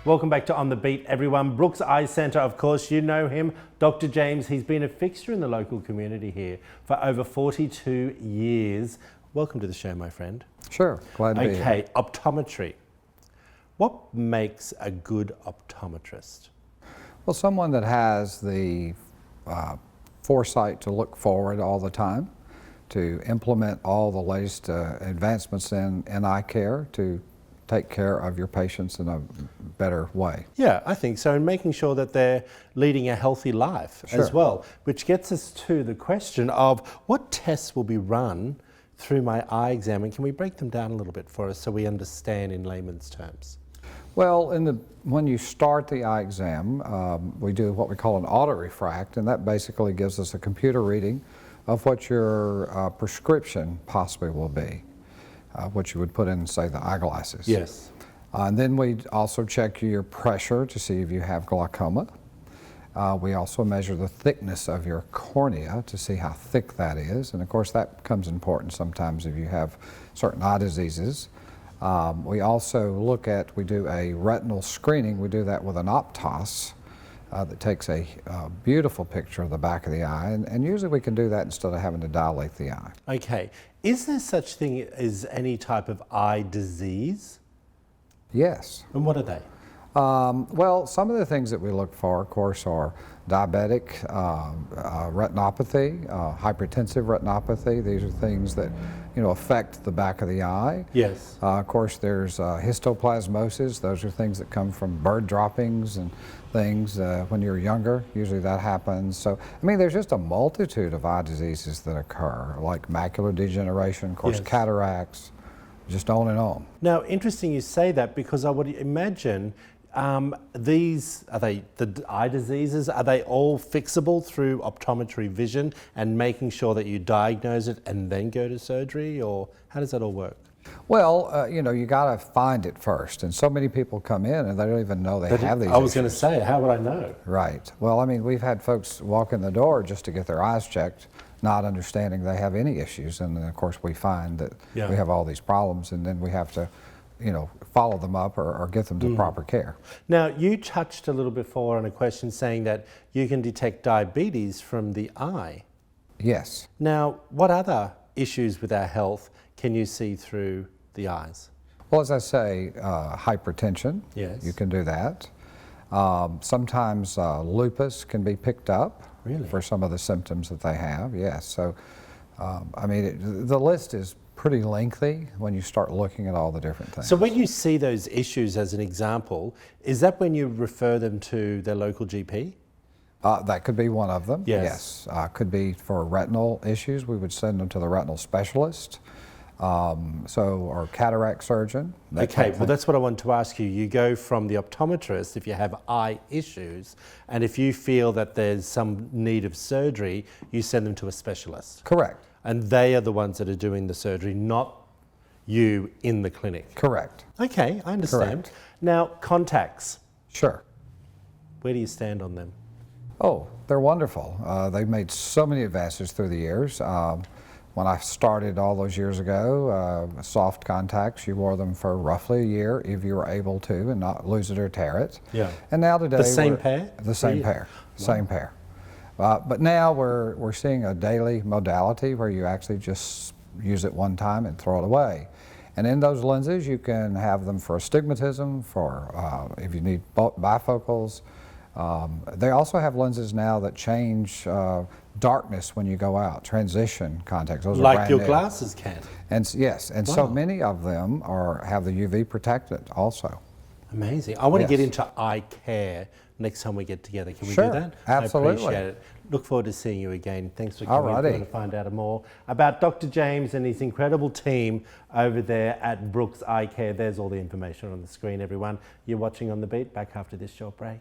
Welcome back to On the Beat, everyone. Brooks Eye Centre, of course, you know him, Dr. James. He's been a fixture in the local community here for over 42 years. Welcome to the show, my friend. Sure, glad to be here. Okay, optometry. What makes a good optometrist? Well, someone that has the foresight to look forward all the time, to implement all the latest advancements in eye care, to take care of your patients in a better way. Yeah, I think so, and making sure that they're leading a healthy life as well, which gets us to the question of what tests will be run through my eye exam, and can we break them down a little bit for us so we understand in layman's terms? Well, when you start the eye exam, we do what we call an auto-refract, and that basically gives us a computer reading of what your prescription possibly will be, what you would put in, say, the eyeglasses. Yes. And then we also check your pressure to see if you have glaucoma. We also measure the thickness of your cornea to see how thick that is, and of course that becomes important sometimes if you have certain eye diseases. We also we do a retinal screening. We do that with an Optos that takes a beautiful picture of the back of the eye, and usually we can do that instead of having to dilate the eye. Okay. Is there such thing as any type of eye disease? Yes. And what are they? Well, some of the things that we look for, of course, are diabetic retinopathy, hypertensive retinopathy. These are things that, affect the back of the eye. Yes. Of course, there's histoplasmosis. Those are things that come from bird droppings and things when you're younger. Usually that happens. So, there's just a multitude of eye diseases that occur, like macular degeneration, of course, cataracts, just on and on. Now, interesting you say that, because I would imagine the eye diseases, are they all fixable through optometry vision and making sure that you diagnose it and then go to surgery, or how does that all work? Well, you got to find it first, and so many people come in and they don't even know they have these I was going to say, how would I know? Right. Well, we've had folks walk in the door just to get their eyes checked, not understanding they have any issues, and then of course we find that we have all these problems, and then we have to follow them up or get them to proper care. Now, you touched a little before on a question saying that you can detect diabetes from the eye. Yes. Now, what other issues with our health can you see through the eyes? Well, as I say, hypertension. Yes. You can do that. Sometimes lupus can be picked up. Really? For some of the symptoms that they have, yes. So, the list is pretty lengthy when you start looking at all the different things. So when you see those issues as an example, is that when you refer them to their local GP? That could be one of them, yes. Could be for retinal issues, we would send them to the retinal specialist, or cataract surgeon. Okay, well that's what I wanted to ask you. You go from the optometrist if you have eye issues, and if you feel that there's some need of surgery, you send them to a specialist. Correct. And they are the ones that are doing the surgery, not you in the clinic. Correct. Okay, I understand. Correct. Now, contacts. Sure. Where do you stand on them? Oh, they're wonderful. They've made so many advances through the years. When I started all those years ago, soft contacts, you wore them for roughly a year if you were able to and not lose it or tear it. Yeah. And now today, the same pair? The same pair. Wow. Same pair. But now we're seeing a daily modality where you actually just use it one time and throw it away. And in those lenses, you can have them for astigmatism, for if you need bifocals. They also have lenses now that change darkness when you go out, transition contacts. Those like are brand your new. glasses can? And yes, and so many of them have the UV protectant also. Amazing. I want to get into eye care next time we get together. Can we do that? Absolutely. I appreciate it. Look forward to seeing you again. Thanks for coming to find out more about Dr. James and his incredible team over there at Brooks Eye Care. There's all the information on the screen, everyone. You're watching On The Beat. Back after this short break.